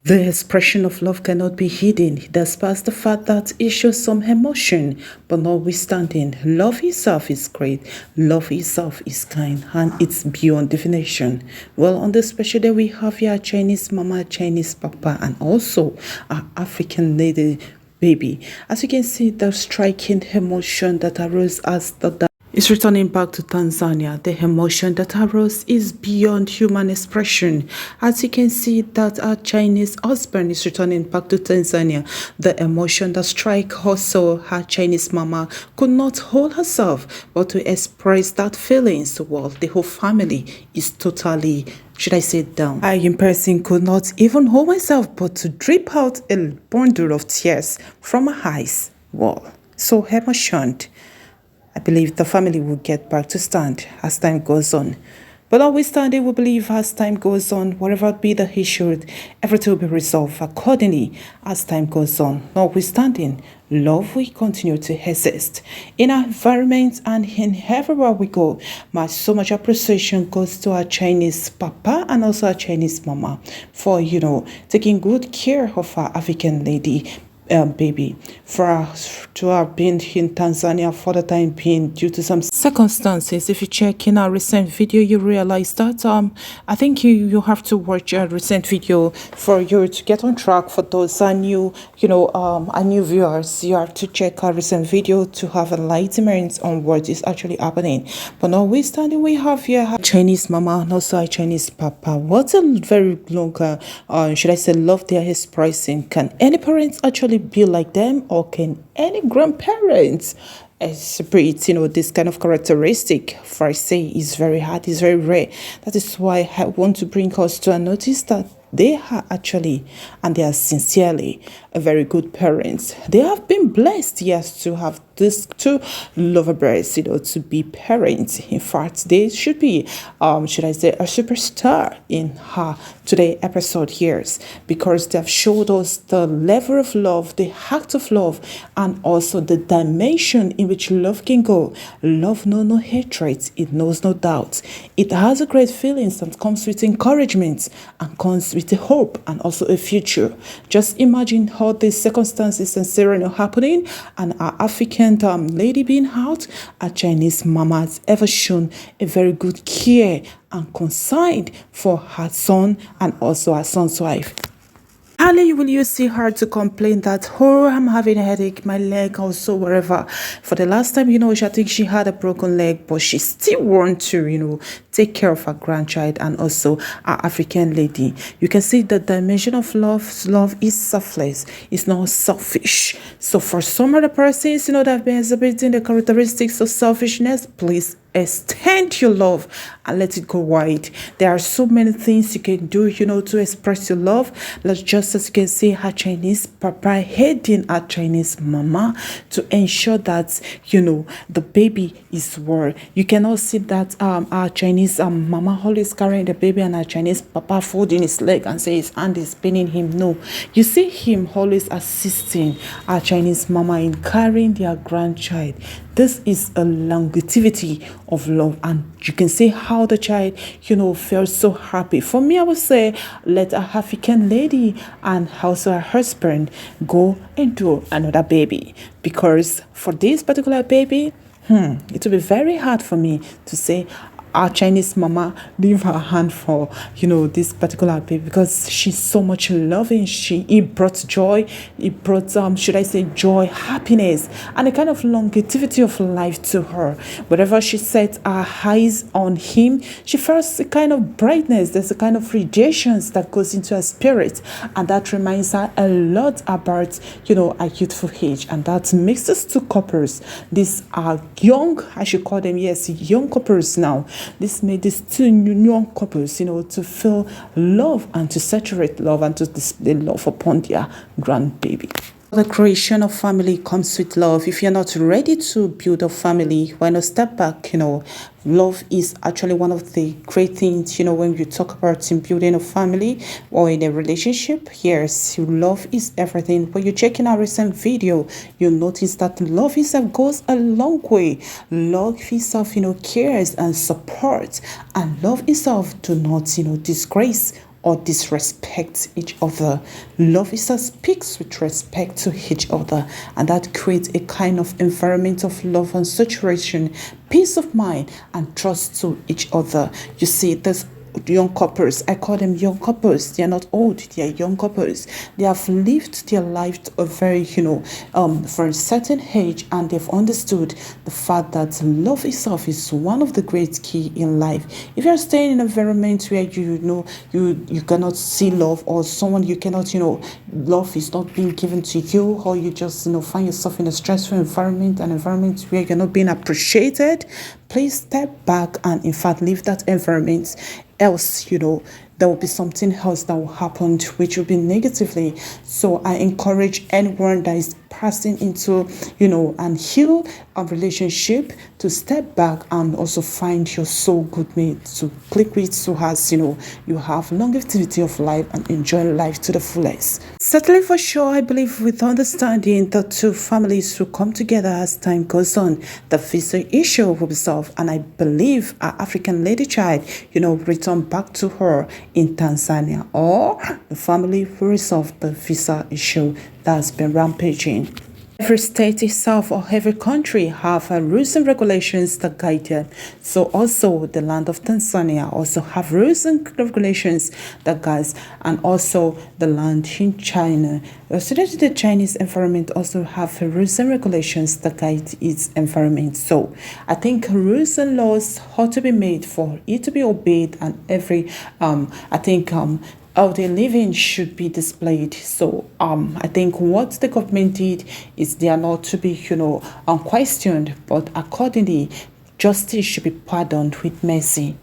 The expression of love cannot be hidden, despite the fact that it shows some emotion, but notwithstanding, love itself is great, love itself is kind, and it's beyond definition. Well, on this special day, we have here Chinese mama, Chinese papa, and also our African lady baby. As you can see, the striking emotion that arose as the is returning back to Tanzania. The emotion that arose is beyond human expression. As you can see that our Chinese husband is returning back to Tanzania. The emotion that strike also her Chinese mama could not hold herself but to express that feelings. Well, the whole family is totally, should I say, down. I in person could not even hold myself but to drip out a bundle of tears from my eyes. Well, so emotioned. I believe the family will get back to stand as time goes on. But notwithstanding, we believe as time goes on, whatever be the issue, everything will be resolved accordingly as time goes on. Notwithstanding, love will continue to exist in our environment and in everywhere we go. So much appreciation goes to our Chinese papa and also our Chinese mama for, taking good care of our African lady. Baby, for us to have been in Tanzania for the time being due to some circumstances. If you check in our recent video, you realize that I think you have to watch a recent video for you to get on track. For those are new, are new viewers, you have to check our recent video to have enlightenment on what is actually happening. But notwithstanding, we have here a Chinese mama and also a Chinese papa. What a very long, should I say, love they are expressing. Can any parents actually be like them, or can any grandparents exhibit this kind of characteristic? For I say is very hard, is very rare. That is why I want to bring us to a notice that they are actually and they are sincerely a very good parents. They have been blessed, yes, to have these two lovebirds, to be parents. In fact, they should be, should I say, a superstar in her today episode here, because they have showed us the level of love, the act of love, and also the dimension in which love can go. Love knows no hatred, it knows no doubt. It has a great feelings that comes with encouragement and comes with a hope and also a future. Just imagine how these circumstances and scenario happening, and our African lady being out, our Chinese mama has ever shown a very good care and concern for her son and also her son's wife. Hardly will you see her to complain that, oh, I'm having a headache, my leg, also wherever. For the last time, I think she had a broken leg, but she still wants to, take care of her grandchild and also our African lady. You can see the dimension of love. Love is selfless. It's not selfish. So for some other persons, that have been exhibiting the characteristics of selfishness, please extend your love and let it go wide. There are so many things you can do, to express your love. Let's just, as you can see, her Chinese papa heading her Chinese mama to ensure that, the baby is well. You cannot see that our Chinese mama always carrying the baby and our Chinese papa folding his leg and say his hand is paining him. No, you see him always assisting our Chinese mama in carrying their grandchild. This is a longevity of love, and you can see how the child, felt so happy. For me, I would say let a African lady and also her husband go into another baby, because for this particular baby, it will be very hard for me to say our Chinese mama leave her hand for this particular baby, because she's so much loving. It brought joy, it brought should I say joy, happiness, and a kind of longevity of life to her. Whenever she set her eyes on him, she feels a kind of brightness. There's a kind of radiations that goes into her spirit, and that reminds her a lot about a youthful age. And that makes us two couples. These are young, I should call them, yes, young couples now. This made these two young couples, to feel love and to saturate love and to display love upon their grandbaby. The creation of family comes with love. If you're not ready to build a family, why not step back? Love is actually one of the great things, when you talk about in building a family or in a relationship. Yes, love is everything. When you check in our recent video, you'll notice that love itself goes a long way. Love itself, cares and supports, and love itself do not, disgrace or disrespect each other. Lovisa speaks with respect to each other, and that creates a kind of environment of love and saturation, peace of mind, and trust to each other. You see, this young couples, I call them young couples. They are not old, they are young couples. They have lived their life to a very, for a certain age, and they've understood the fact that love itself is one of the great key in life. If you're staying in an environment where you cannot see love, or someone you cannot, love is not being given to you, or you just find yourself in a stressful environment, an environment where you're not being appreciated, please step back and in fact leave that environment. Else, there will be something else that will happen which will be negatively. So I encourage anyone that is passing into, and heal a relationship to step back and also find your soul good mate to click with, so as you have longevity of life and enjoy life to the fullest. Certainly, for sure, I believe with understanding, the two families will come together as time goes on. The visa issue will be solved, and I believe our African lady child, return back to her in Tanzania, or the family will resolve the visa issue that's been rampaging. Every state itself or every country have rules and regulations that guide them. So also the land of Tanzania also have rules and regulations that guides, and also the land in China. So the Chinese environment also have rules and regulations that guide its environment. So I think rules and laws ought to be made for it to be obeyed, and every how they living should be displayed. So I think what the government did is they are not to be unquestioned, but accordingly justice should be pardoned with mercy.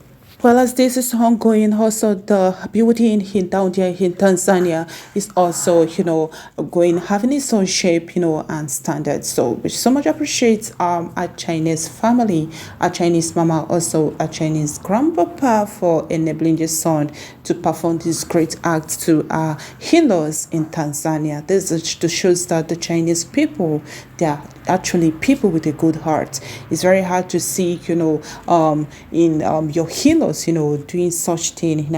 Well, as this is ongoing, also the beauty in down there in Tanzania is also, having its own shape, and standards. So we so much appreciate our Chinese family, our Chinese mama, also our Chinese grandpapa for enabling the son to perform this great act to our in-laws in Tanzania. This is to show that the Chinese people, they are actually people with a good heart. It's very hard to see, in your in-laws, doing such thing in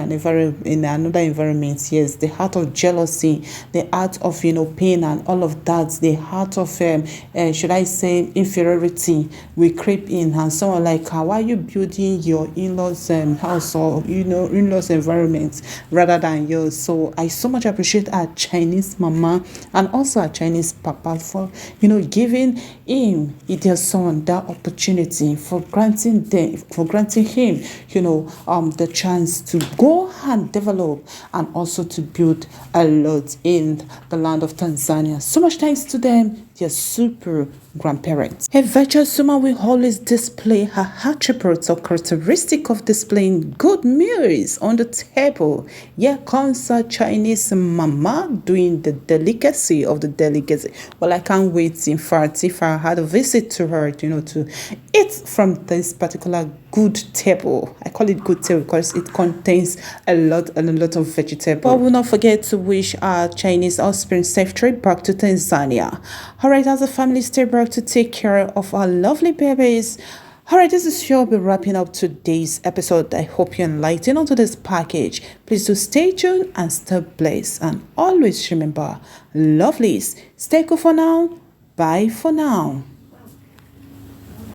another environment. Yes, the heart of jealousy, the heart of pain, and all of that, the heart of should I say inferiority will creep in, and someone like, how are you building your in-laws house, or in-laws environment rather than yours? So I so much appreciate our Chinese mama and also our Chinese papa for giving him, their son, that opportunity, for granting him the chance to go and develop and also to build a lot in the land of Tanzania. So much thanks to them. They're super grandparents. A virtuous woman will always display her attributes or characteristic of displaying good meals on the table. Here comes a Chinese mama doing the delicacy of the delicacy. Well, I can't wait, in fact, if I had a visit to her, to eat from this particular good table. I call it good table because it contains a lot of vegetable. But we'll not forget to wish our Chinese offspring safe trip back to Tanzania. Alright, as a family, stay back to take care of our lovely babies. Alright, this is sure be wrapping up today's episode. I hope you're enlightened onto this package. Please do stay tuned and stay blessed. And always remember, lovelies, stay cool for now. Bye for now.